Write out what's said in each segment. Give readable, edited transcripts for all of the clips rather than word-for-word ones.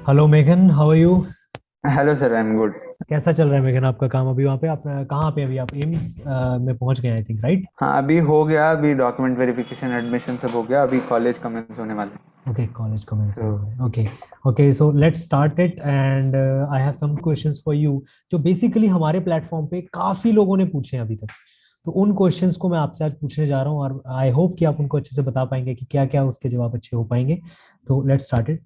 Hello मेघन, how are you? Hello sir, I am good. कैसा चल रहा है मेघन आपका काम? अभी वहाँ पे आप कहाँ पे? अभी आप एम्स में पहुंच गए आई थिंक, राइट? हाँ, अभी हो गया। अभी डॉक्यूमेंट वेरिफिकेशन एडमिशन सब हो गया। अभी कॉलेज कमेंस होने वाले। ओके, कॉलेज सो कमेंसमेंट में। Okay okay, so let's start it and I have some questions for you जो बेसिकली हमारे प्लेटफॉर्म पे काफी लोगों ने पूछे हैं अभी तक। तो उन क्वेश्चंस को मैं आपसे आज पूछने जा रहा हूँ और आई होप कि आप उनको अच्छे से बता पाएंगे कि क्या क्या उसके जवाब अच्छे हो पाएंगे। तो लेट्स स्टार्ट इट।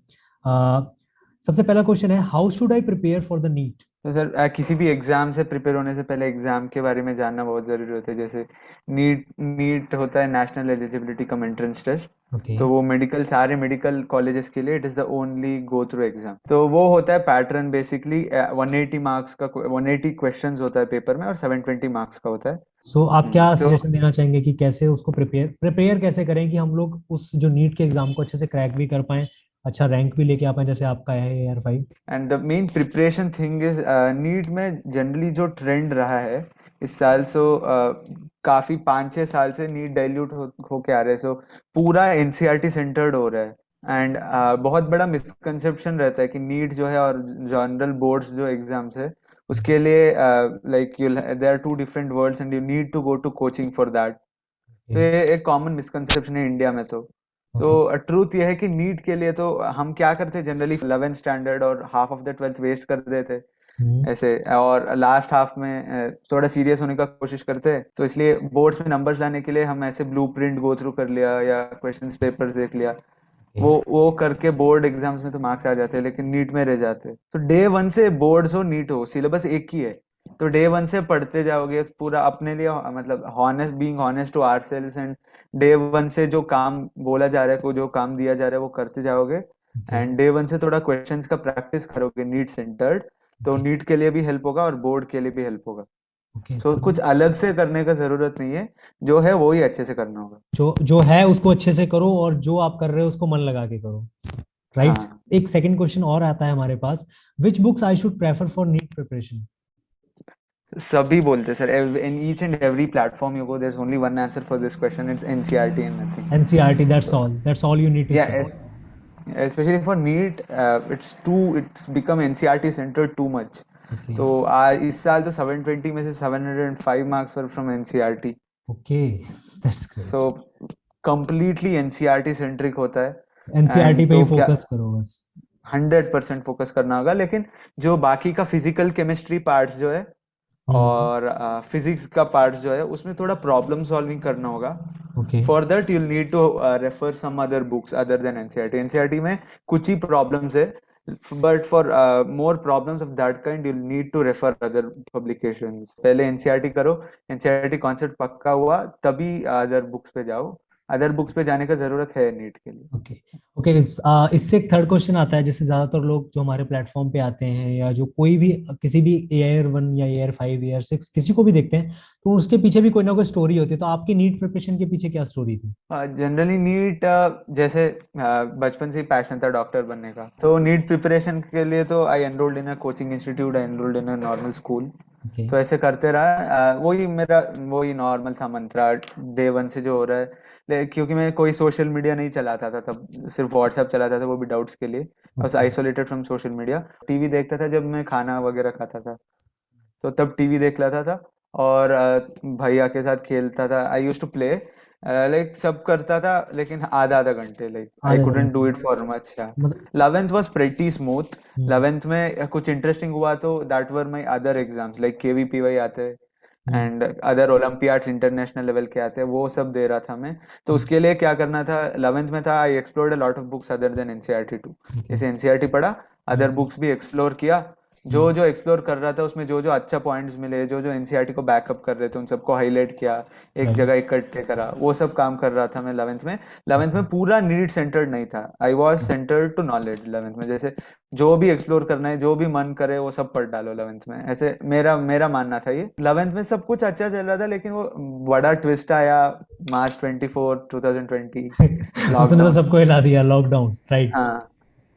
सबसे पहला क्वेश्चन है, how should I prepare for the NEET? Sir, किसी भी एग्जाम से प्रिपेयर होने से पहले एग्जाम के बारे में जानना बहुत जरूरी होता है। जैसे नीट नीट होता है national eligibility cum entrance test. Okay. तो वो सारे मेडिकल कॉलेजेस के लिए it is the only go through exam. तो वो होता है पैटर्न बेसिकली 180 मार्क्स का, 180 क्वेश्चंस होता है पेपर में और 720 मार्क्स का होता है। सो आप क्या तो सजेशन देना चाहेंगे कि कैसे उसको प्रिपेयर प्रिपेयर कैसे करें कि हम लोग उस जो नीट के एग्जाम को अच्छे से क्रैक भी कर पाएं, अच्छा रैंक भी लेके आ पाएं जैसे आपका है AR5? And the main preparation thing is NEET में जनरली जो ट्रेंड रहा है इस साल। काफी 5-6 साल से नीट डाइल्यूट होके आ रहे हैं। पूरा एनसीईआरटी सेंटर्ड हो रहा है। एंड बहुत बड़ा मिसकंसेप्शन रहता है कि नीट जो है और जनरल बोर्ड्स जो एग्जाम्स है उसके लिए like you there are two different worlds and you need to go to coaching for that. तो ओके ये एक कॉमन मिसकंसेप्शन है इंडिया में। तो ओके। ट्रूथ ये है कि नीट के लिए तो हम क्या करते हैं, जनरली 11th स्टैंडर्ड और half of the 12th waste कर देते हम्म। ऐसे, और लास्ट हाफ में थोड़ा सीरियस होने का कोशिश करते हैं। तो इसलिए बोर्ड्स में नंबर्स लाने के लिए हम ऐसे ब्लूप्रिंट गो थ्रू कर लिया या क्वेश्चंस पेपर देख लिया। ओके वो करके बोर्ड एग्जाम्स में तो मार्क्स आ जाते हैं लेकिन नीट में रह जाते हैं। तो डे वन से बोर्ड्स हो नीट हो सिलेबस एक ही है। तो डे वन से पढ़ते जाओगे पूरा अपने लिए, मतलब honest, being honest to ourselves, and day one से जो काम बोला जा रहा है, को जो काम दिया जा रहा है वो करते जाओगे। ओके एंड डे वन से थोड़ा क्वेश्चंस का प्रैक्टिस करोगे नीट सेंटर्ड। तो ओके नीट के लिए भी हेल्प होगा और बोर्ड के लिए भी हेल्प होगा। ओके। कुछ अलग से करने का जरूरत नहीं है। जो है वो ही अच्छे से करना होगा। जो जो है उसको अच्छे से करो और जो आप कर रहे हो उसको मन लगा के करो, राइट? हाँ, एक सेकंड क्वेश्चन और आता है हमारे पास, which books I should prefer for NEET preparation? सभी बोलते sir, in each and every platform you go there is only one answer for this question, it's NCERT and nothing. NCERT, so that's all you need to या study. especially for NEET, it's become NCERT centered too much. Okay तो इस साल तो 720 में से 705 marks were from NCERT. Okay, that's so great. Completely NCERT centric होता है। NCERT and पे ही तो क्या, फोकस करो बस। 100% फोकस करना होगा। लेकिन जो बाकी का फिजिकल केमिस्ट्री पार्ट्स जो है हम्म। और फिजिक्स का पार्ट जो है उसमें थोड़ा प्रॉब्लम सॉल्विंग करना होगा। Okay for that you'll need to refer some other books other than NCERT. NCERT में कुछ ही प्रॉब्लम्स है, but for more problems of that kind you'll need to refer other publications. पहले एनसीईआरटी करो, NCERT concept पक्का हुआ तभी other books पे जाओ। अदर बुक्स पे जाने का जरूरत है नीट के लिए। Okay okay. इससे एक थर्ड क्वेश्चन आता है, जैसे ज्यादातर लोग जो हमारे प्लेटफॉर्म पे आते हैं या जो कोई भी किसी भी AR1 या AR5 AR6 किसी को भी देखते हैं, तो उसके पीछे भी कोई ना कोई स्टोरी होती है। तो आपकी नीट प्रिपरेशन के पीछे क्या स्टोरी थी? जनरली नीट, जैसे बचपन से ही पैशन था डॉक्टर बनने का। तो नीट प्रिपरेशन के लिए तो I enrolled in a coaching institute, I enrolled in a normal school. Okay तो ऐसे करते रहा। वही नॉर्मल था मंत्रा डे वन से जो हो रहा है। क्योंकि मैं कोई सोशल मीडिया नहीं चलाता था तब, सिर्फ व्हाट्सएप चलाता था वो भी डाउट्स के लिए। I was okay isolated from social media. TV देखता था जब मैं खाना वगैरह खाता था, तो तब टीवी देख लेता था। और भैया के साथ खेलता था। आई यूज टू प्ले, लाइक सब करता था लेकिन आधा आधा घंटे, लाइक आई आधे कुडंट डू घंटे इट फॉर मच। मतलब। 11th was pretty smooth. Hmm 11th में कुछ इंटरेस्टिंग हुआ तो that were my other exams, like KVPY आते हैं hmm and other olympiads international level के आते हैं, वो सब दे रहा था मैं। तो उसके लिए क्या करना था, 11th में था I explored a lot of books other than NCERT too. Okay. जैसे एनसीईआरटी पढ़ा, अदर हम्म बुक्स भी एक्सप्लोर किया। जो हम्म जो एक्सप्लोर कर रहा था उसमें जो जो अच्छा पॉइंट्स मिले, जो जो एनसीईआरटी को बैकअप कर रहे थे उन सबको हाईलाइट किया, एक राइट। जगह इकट्ठे करा। वो सब काम कर रहा था मैं 11th में। 11th ओके में पूरा नीड सेंटर्ड नहीं था, I was centred to knowledge 11th में। जैसे जो भी एक्सप्लोर करना है, जो भी मन करे वो सब पढ़ डालो 11th में, ऐसे मेरा मेरा मानना था ये। 11th में सब कुछ अच्छा चल रहा था लेकिन वो बड़ा ट्विस्ट आया, March 24, 2020, उसने तो लॉकडाउन। सबको हिला दिया, लॉकडाउन, राइट। हाँ।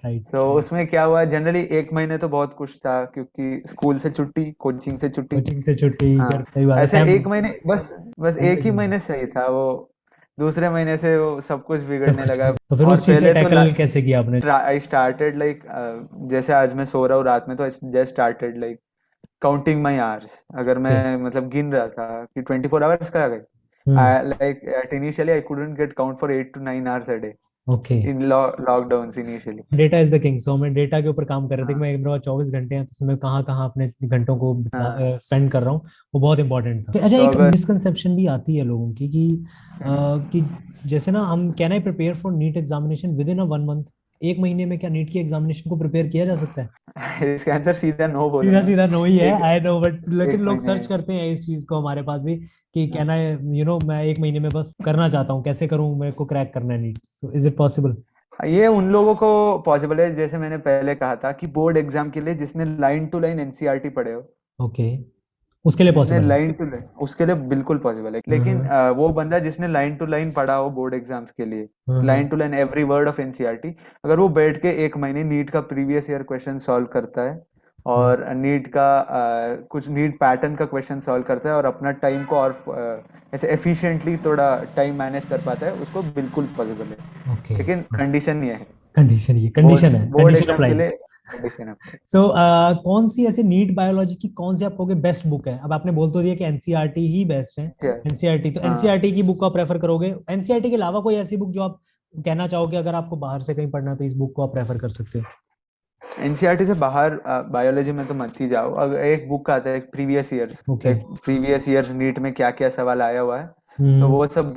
राइट तो राइट। उसमें क्या हुआ, जनरली एक महीने तो बहुत कुछ था क्योंकि स्कूल से छुट्टी, कोचिंग से छुट्टी। कोचिंग से छुट्टी, हाँ, घर, सही बात है, ऐसे एक फैमिली। महीने बस, एक फैमिली ही से। महीने सही था वो। दूसरे महीने से वो सब कुछ सब बिगड़ने कुछ लगा। तो फिर और उस चीज से पहले तो टैकल कैसे किया आपने? आई स्टार्टेड लाइक, जैसे आज मैं सो रहा हूँ रात में, तो जस्ट स्टार्टेड लाइक काउंटिंग माई आवर्स। अगर ओके। मैं मतलब गिन रहा था कि 24 आवर्स का आ गए, hmm. Like at initially I couldn't get count for 8 to 9 hours a day okay. In lockdown initially. Data is the king, so मैं डेटा के ऊपर काम कर रहे थे कि हाँ मैं मेरे पास 24 घंटे हैं, तो उसमें कहाँ कहाँ अपने घंटों को हाँ। स्पेंड कर रहा हूँ, वो बहुत इंपॉर्टेंट था। अच्छा, तो एक अगर मिसकंसेप्शन भी आती है लोगों की कि जैसे ना, हम can I prepare for NEET examination within a 1 month? एक महीने में क्या नीट की एग्जामिनेशन को प्रिपेयर किया जा सकता है? इसका आंसर सीधा नो सीधा बोलूंगा। सीधा नो ही है, एक आई नो, बट लेकिन एक लोग महीने सर्च करते हैं इस चीज को हमारे पास भी कि हाँ। कैन आई, मैं एक महीने में बस करना चाहता हूँ, कैसे करूँ, मेरे को क्रैक करना है NEET, so is it possible? ये उन लोगों को पॉसिबल है, जैसे मैंने पहले कहा था, कि बोर्ड एग्जाम के लिए जिसने लाइन टू लाइन एनसीईआरटी पढ़े हो। ओके, उसके लिए जिसने पॉसिबल है। लाइन टू लाइन, उसके लिए बिल्कुल पॉसिबल है। लेकिन हम्म। वो बंदा जिसने लाइन टू लाइन पढ़ा हो बोर्ड एग्जाम्स के लिए, hmm. Line to line every word of NCERT, अगर वो बैठ के एक महीने नीट का प्रीवियस ईयर क्वेश्चन सॉल्व करता है, हम्म। और नीट का कुछ नीट पैटर्न का क्वेश्चन सॉल्व करता है, और अपना टाइम को और ऐसे एफिशिएंटली थोड़ा टाइम मैनेज कर पाता है, उसको बिल्कुल पॉसिबल है। ओके। लेकिन कंडीशन ये है, कंडीशन, ये बोर्ड कंडीशन है, बोर्ड कंडीशन एग्जाम के अप्लाई। लिए कंडीशन है। सो कौन सी ऐसे नीट बायोलॉजी की कौन सी आप कहोगे बेस्ट बुक है? अब आपने बोल तो दिया कि एनसीईआरटी ही बेस्ट है। क्या? एनसीईआरटी, तो हाँ। एनसीईआरटी की बुक को आप प्रेफर करोगे? एनसीईआरटी के अलावा कोई ऐसी बुक जो आप कहना चाहोगे अगर आपको बाहर से कहीं पढ़ना है तो इस बुक को आप प्रेफर कर सकते हो? एनसीईआरटी से बाहर बायोलॉजी में तो मत ही जाओ। अगर एक बुक आता है previous years, okay. Like previous years NEET में क्या क्या सवाल आया हुआ है, तो हम्म। वो सब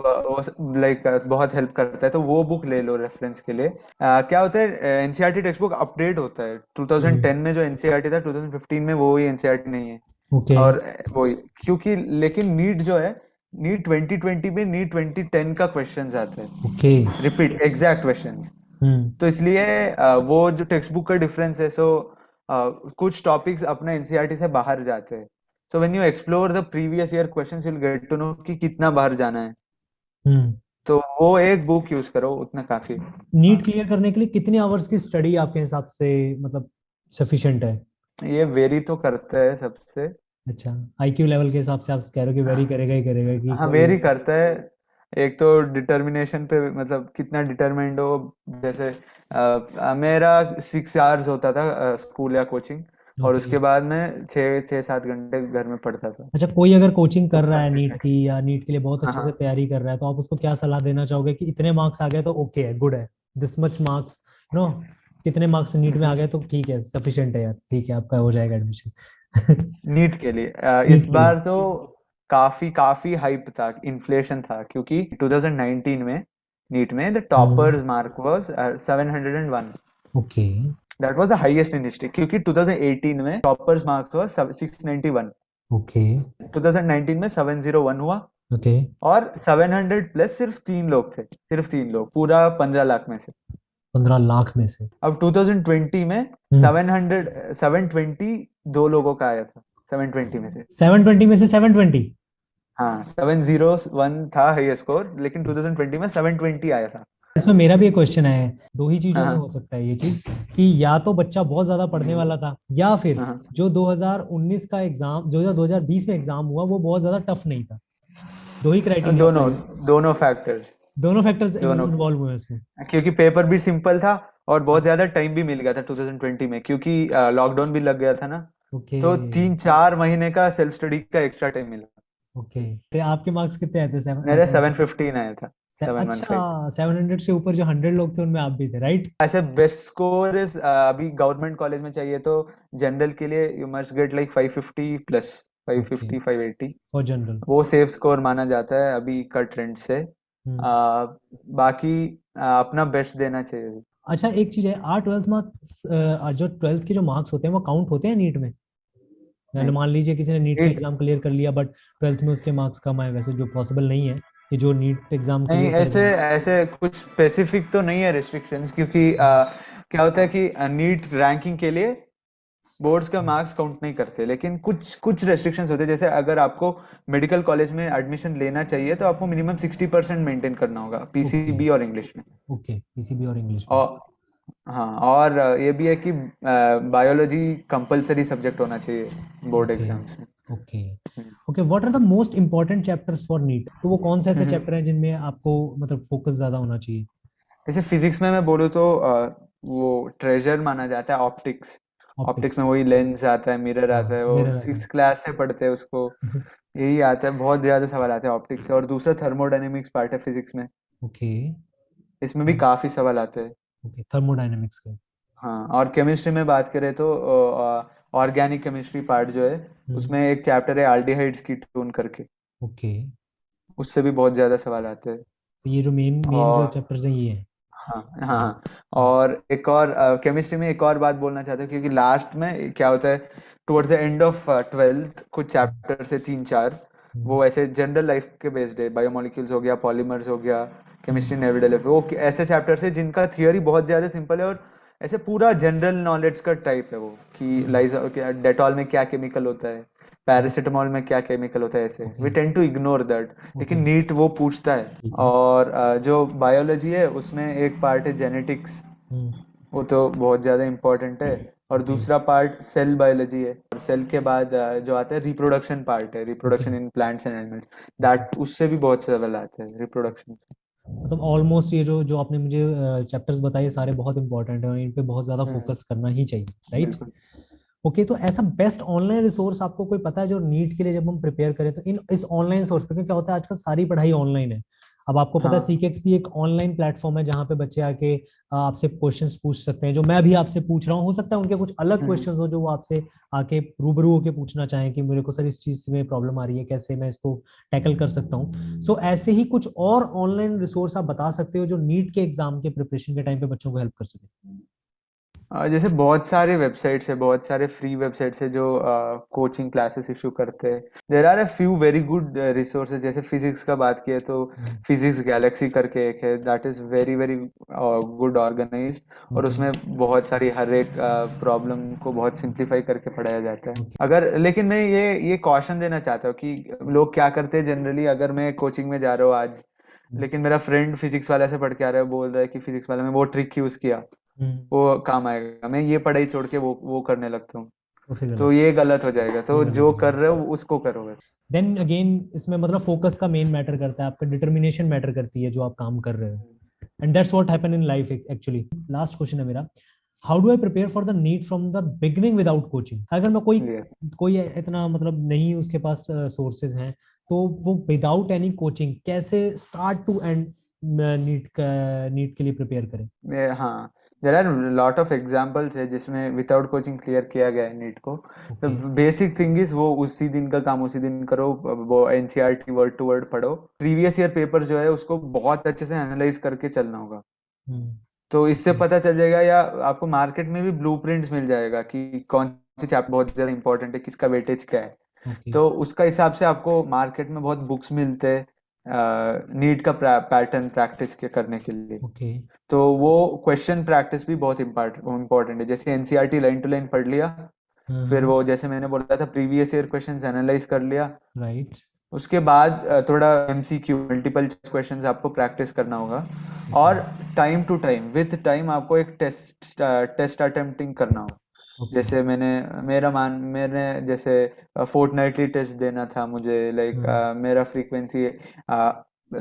लाइक बहुत हेल्प करता है, तो वो बुक ले लो रेफरेंस के लिए। क्या होता है, एनसीईआरटी टेक्स्ट बुक अपडेट होता है। 2010 में जो एनसीईआरटी था, 2015 में वो ही एनसीईआरटी नहीं है। ओके। और वही, क्योंकि लेकिन नीट जो है, नीट 2020 में नीट 2010 का क्वेश्चन आते ओके। हैं, रिपीट एग्जैक्ट क्वेश्चन। हम्म। तो इसलिए वो जो टेक्स्ट बुक का डिफरेंस है, सो कुछ टॉपिक्स अपने एनसीईआरटी से बाहर जाते हैं। So when you explore the previous year questions, you will get to know कि कितना बाहर जाना है। हम्म। तो वो एक बुक यूज करो, उतना काफी है। नीट क्लियर करने के लिए कितने आवर्स की स्टडी आपके हिसाब से मतलब सफिशिएंट है? ये वेरी तो करता है सबसे। अच्छा, आईक्यू लेवल के हिसाब से आप कह रहे हो कि वेरी करेगा ही करेगा कि हाँ, कोई? वेरी करता है। एक तो डिटर्मिनेशन पे, मतलब कितना डिटर्मिन्ड हो। जैसे मेरा 6 आवर्स होता था स्कूल या कोचिंग, और ओके। उसके बाद मैं 6-7 घंटे घर में पढ़ता था। अच्छा, कोई अगर कोचिंग तो कर रहा है नीट कंसिस्टेंट। की या नीट के लिए बहुत हाँ अच्छे से हाँ। तैयारी कर रहा है, तो आप उसको क्या सलाह देना चाहोगे कि इतने मार्क्स आ गए तो ओके है, गुड है, दिस मच मार्क्स, नो, कितने मार्क्स नीट में आ गए तो ठीक है, सफिशिएंट है यार, ठीक है, आपका हो जाएगा एडमिशन? नीट के लिए नीट इस के लिए। बार तो काफी काफी हाइप था, इन्फ्लेशन था, क्योंकि 2019 में नीट में the hmm. Toppers mark was 701। Okay. That was the highest in history, क्योंकि 2018 में टॉपर्स मार्क्स वाज 691। ओके। 2019 में 701 हुआ। ओके। और 700 प्लस सिर्फ 3 लोग थे, सिर्फ 3 लोग पूरा 15 लाख में से। 15 लाख में से? अब 2020 में हम्म। 720 2 लोगों का आया था, 720 में से। 720 में से 720? हाँ, 701 था हाई स्कोर, लेकिन 2020 में 720 आया था। इसमें मेरा भी एक क्वेश्चन है। दो ही चीजों में हाँ हो सकता है ये चीज, कि या तो बच्चा बहुत ज्यादा पढ़ने वाला था, या फिर हाँ। जो 2019 का एग्जाम, जो 2020 में एग्जाम हुआ, वो बहुत ज्यादा टफ नहीं था। दो ही क्राइटेरिया दोनों, अप्लाई। दोनों फैक्टर्स। दोनों फैक्टर्स दोनों, इन्वॉल्व हुए हैं इसमें? क्योंकि पेपर भी सिंपल था, और बहुत ज्यादा टाइम भी मिल गया था 2020 में, क्योंकि लॉकडाउन भी लग गया था ना। ओके। तो 3-4 महीने का सेल्फ स्टडी का एक्स्ट्रा टाइम मिला। ओके, तो आपके मार्क्स कितने आए थे? मेरे 715 आया था, 715। अच्छा, 700 से ऊपर जो 100 लोग थे उनमें आप भी थे, राइट? ऐसे बेस्ट स्कोर इज, अभी गवर्नमेंट कॉलेज में चाहिए तो जनरल के लिए you must get like 550 plus, okay, 550 580। For general. वो सेफ स्कोर माना जाता है अभी का ट्रेंड से। हम्म। बाकी अपना बेस्ट देना चाहिए। अच्छा, एक चीज है, आर ट्वेल्थ मार्क्स, जो ट्वेल्थ के जो मार्क्स होते हैं वो काउंट होते हैं नीट में? यानी नहीं, मान लीजिए किसी ने नीट का नीट एग्जाम क्लियर कर लिया, बट ट्वेल्थ में उसके मार्क्स कम आए, वैसे जो पॉसिबल नहीं है कि जो नीट एग्जाम नहीं, क्लियर कर ऐसे जाए। ऐसे कुछ स्पेसिफिक तो नहीं है रिस्ट्रिक्शंस, क्योंकि क्या होता है कि नीट रैंकिंग के लिए बोर्ड्स का मार्क्स काउंट नहीं करते, लेकिन कुछ कुछ रेस्ट्रिक्शंस होते हैं। जैसे अगर आपको मेडिकल कॉलेज में एडमिशन लेना चाहिए, तो आपको मिनिमम 60% मेंटेन करना होगा, ओके। पीसीबी और इंग्लिश में। ओके, पीसीबी और इंग्लिश में। और हाँ, और ये भी है कि बायोलॉजी कंपलसरी सब्जेक्ट होना चाहिए बोर्ड ओके। एग्जाम्स में। Okay okay, what are the most important chapters for NEET? तो वो कौन से ऐसे हम्म। चैप्टर हैं जिनमें आपको मतलब फोकस ज्यादा होना चाहिए? जैसे फिजिक्स में मैं बोलूँ तो वो ट्रेजर माना जाता है ऑप्टिक्स। Optics optics. में वही लेंस आता है, मिरर हाँ, आता है, वो मिरर आता सिक्स है। क्लास से पढ़ते हैं उसको। यही आता है, बहुत ज्यादा सवाल आते हैं ऑप्टिक्स से। और दूसरा थर्मोडायनेमिक्स पार्ट है फिजिक्स में, ओके। इसमें भी काफी सवाल आते हैं। ओके, थर्मोडायनेमिक्स के। हाँ, और केमिस्ट्री में बात करें तो ऑर्गेनिक केमिस्ट्री पार्ट जो है, हम्म। उसमें एक चैप्टर है एल्डिहाइड्स कीटोन करके, ओके, उससे भी बहुत ज्यादा सवाल आते हैं। तो ये जो मेन मेन जो और चैप्टर्स हैं ये हैं। हाँ हाँ हम्म। हाँ। और एक और केमिस्ट्री में एक और बात बोलना चाहता हूँ, क्योंकि लास्ट में क्या होता है, towards the end of twelfth कुछ हम्म। चैप्टर से तीन चार, हम्म। वो ऐसे जनरल लाइफ के बेस्ड है। बायोमोलिक्यूल्स हो गया, पॉलीमर्स हो गया, chemistry hmm. In everyday life, वो ऐसे चैप्टर्स है जिनका थियोरी बहुत ज्यादा सिंपल है, और ऐसे पूरा जनरल नॉलेज का टाइप है वो, कि हम्म। लाइजा डेटॉल में क्या केमिकल होता है, पैरासिटामोल में क्या केमिकल होता है, ऐसे okay we tend to ignore that. लेकिन ओके, नीट वो पूछता है। ठीक है। और जो बायोलॉजी है उसमें एक पार्ट है जेनेटिक्स, हम्म। वो तो बहुत ज़्यादा इम्पोर्टेंट है। और ओके दूसरा पार्ट सेल बायोलॉजी है, और सेल के बाद जो आता है रिप्रोडक्शन पार्ट है, okay reproduction in plants and animals. Okay, that उससे भी बहुत सवाल आते हैं रिप्रोडक्शन। मतलब ऑलमोस्ट ये जो जो आपने मुझे चैप्टर्स बताए सारे बहुत इंपॉर्टेंट हैं और इन पे बहुत ज्यादा हम्म। फोकस करना ही चाहिए, राइट? बिल्कुल। ओके, तो ऐसा बेस्ट ऑनलाइन रिसोर्स आपको कोई पता है जो नीट के लिए जब हम प्रिपेयर करें तो इन इस ऑनलाइन सोर्स पे, क्योंकि क्या होता है आजकल सारी पढ़ाई ऑनलाइन है। अब आपको पता है हाँ। सीकेक्स भी एक ऑनलाइन प्लेटफॉर्म है जहाँ पे बच्चे आके आपसे क्वेश्चंस पूछ सकते हैं, जो मैं भी आपसे पूछ रहा हूँ। हो सकता है उनके कुछ अलग हम्म। क्वेश्चंस हो जो वो आपसे आके रूबरू होके पूछना चाहें कि मेरे को सर इस चीज में प्रॉब्लम आ रही है, कैसे मैं इसको टैकल कर सकता हूँ। सो ऐसे ही कुछ और ऑनलाइन रिसोर्स आप बता सकते हो जो नीट के एग्जाम के प्रिपरेशन के टाइम पे बच्चों को हेल्प कर सके? जैसे बहुत सारे वेबसाइट्स है, बहुत सारे फ्री वेबसाइट्स है जो कोचिंग क्लासेस इशू करते हैं। There are a few very good resources. जैसे फिजिक्स का बात किया तो फिजिक्स गैलेक्सी करके एक है, that is very very good organised. और ओके उसमें बहुत सारी हर एक प्रॉब्लम को बहुत सिंप्लीफाई करके पढ़ाया जाता है। ओके। अगर लेकिन मैं ये कॉशन देना चाहता हूँ कि लोग क्या करते हैं जनरली, अगर मैं कोचिंग में जा रहा हूँ आज, लेकिन मेरा फ्रेंड फिजिक्स वाला से पढ़ के आ रहा है, बोल रहा है कि फिजिक्स वाला में वो ट्रिक यूज किया, वो काम आएगा, मैं ये पढ़ाई छोड़ के वो करने लगता हूँ, तो फिर तो गलत, ये गलत हो जाएगा। ये तो गलत जो हो कर जाएगा। रहे हो उसको करो बस। देन अगेन इसमें मतलब फोकस का मेन मैटर करता है, आपका डिटर्मिनेशन मैटर करती है जो आप काम कर रहे हो। And that's what happen in life actually. Last question है मेरा, how do I prepare for the NEET from the beginning without coaching? अगर मैं कोई ये कोई इतना मतलब नहीं उसके पास सोर्सेज हैं, तो वो विदाउट एनी कोचिंग कैसे स्टार्ट टू एंड नीट के लिए प्रिपेयर करें? हाँ, there are lot of examples है जिसमें विदाउट कोचिंग क्लियर किया गया है नीट को। The okay. Basic thing is वो उसी दिन का काम उसी दिन करो। वो एनसीईआरटी वर्ड टू वर्ड पढ़ो, प्रीवियस ईयर पेपर जो है उसको बहुत अच्छे से एनालाइज करके चलना होगा। तो इससे ओके पता चल जाएगा, या आपको मार्केट में भी ब्लूप्रिंट्स मिल जाएगा कि कौन सी चैप्टर बहुत ज्यादा इंपॉर्टेंट है, किसका वेटेज क्या है। ओके तो उसका हिसाब से आपको मार्केट में बहुत बुक्स मिलते हैं नीट का पैटर्न प्रैक्टिस के करने के लिए। ओके। तो वो क्वेश्चन प्रैक्टिस भी बहुत इम्पोर्टेंट है। जैसे एनसीईआरटी लाइन टू लाइन पढ़ लिया, फिर हाँ, वो जैसे मैंने बोला था प्रीवियस ईयर क्वेश्चंस एनालाइज कर लिया, राइट। उसके बाद थोड़ा एमसीक्यू मल्टीपल क्वेश्चंस आपको प्रैक्टिस करना होगा। ओके और time to time with time आपको एक टेस्ट अटेम्प्टिंग करना होगा। ओके। जैसे मैंने जैसे फोर्टनाइटली टेस्ट देना था मुझे, लाइक मेरा फ्रीक्वेंसी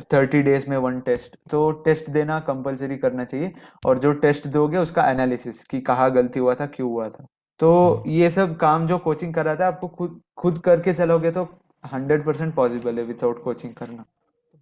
30 डेज में वन टेस्ट, तो टेस्ट देना कंपलसरी करना चाहिए। और जो टेस्ट दोगे उसका एनालिसिस कि कहाँ गलती हुआ था, क्यों हुआ था। तो ये सब काम जो कोचिंग कर रहा था, आपको खुद खुद करके चलोगे तो 100% पॉसिबल है विदाउट कोचिंग करना।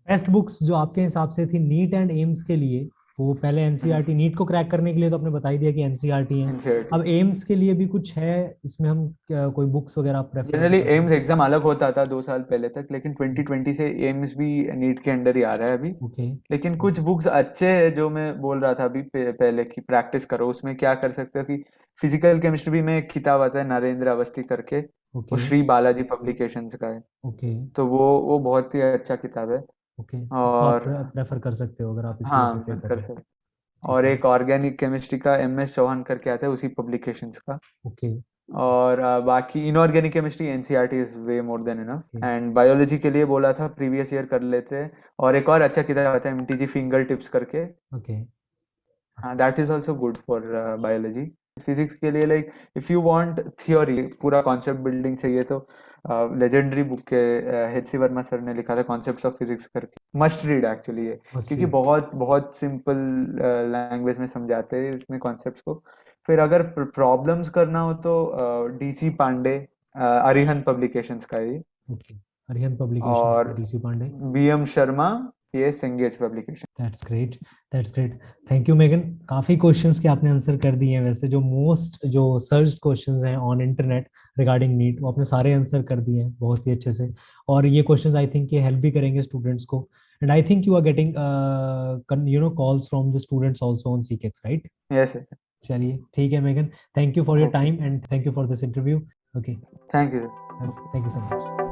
बेस्ट बुक्स जो आपके हिसाब से थी नीट एंड एम्स के लिए, वो पहले एनसीईआरटी नीट को क्रैक करने के लिए तो आपने बता ही दिया कि एनसीईआरटी है। एनसीईआरटी अब एम्स के लिए भी कुछ है इसमें, हम कोई बुक्स वगैरह आप प्रेफर जनरली करना चाहें? एम्स एग्जाम अलग होता था 2 साल पहले तक, लेकिन 2020 से एम्स भी नीट के अंडर ही आ रहा है अभी। ओके लेकिन कुछ बुक्स अच्छे हैं जो मैं बोल रहा था अभी पहले की प्रैक्टिस करो। उसमें क्या कर सकते हो कि फिजिकल केमिस्ट्री में एक किताब आता है नरेंद्र अवस्थी करके, वो ओके श्री बालाजी पब्लिकेशंस का है। ओके तो वो बहुत ही अच्छा किताब है। ओके, उसको आप और प्रेफर कर सकते हो अगर आप इसके लिए हाँ, प्रिपेयर कर कर रहे हो। सकते। ठीक और है। एक ऑर्गेनिक केमिस्ट्री का एमएस चौहान करके आता है उसी पब्लिकेशंस का। ओके और बाकी inorganic chemistry NCERT is way more than enough. Okay and biology के लिए बोला था प्रीवियस ईयर कर लेते हैं। और एक और अच्छा किताब आता है एमटीजी फिंगर टिप्स करके, ओके। हाँ that is also good for biology. Physics के लिए like if you want theory, पूरा कॉन्सेप्ट बिल्डिंग चाहिए तो लेजेंडरी बुक के H.C. वर्मा सर ने लिखा था कॉन्सेप्ट्स ऑफ फिजिक्स करके, मस्ट रीड एक्चुअली ये, मस्ट क्योंकि रीड। बहुत बहुत सिंपल लैंग्वेज में समझाते हैं इसमें कॉन्सेप्ट्स को। फिर अगर प्रॉब्लम्स करना हो तो DC पांडे, अरिहंत पब्लिकेशंस का है ये, ओके, अरिहंत पब्लिकेशंस और का डीसी पांडे। BM शर्मा, ये Cengage publication. That's great, that's great. Thank you Megan, काफी क्वेश्चंस के आपने आंसर कर दिए हैं। वैसे जो मोस्ट जो सर्च क्वेश्चंस हैं ऑन इंटरनेट रिगार्डिंग नीट, वो आपने सारे आंसर कर दिए हैं बहुत ही अच्छे से। और ये क्वेश्चंस आई थिंक ये हेल्प भी करेंगे स्टूडेंट्स को। And I think you are getting calls from the students also on सीकेक्स, राइट? यस, चलिए ठीक है Megan, thank you for your okay, time and thank you for this interview. Okay, thank you. Thank you so much.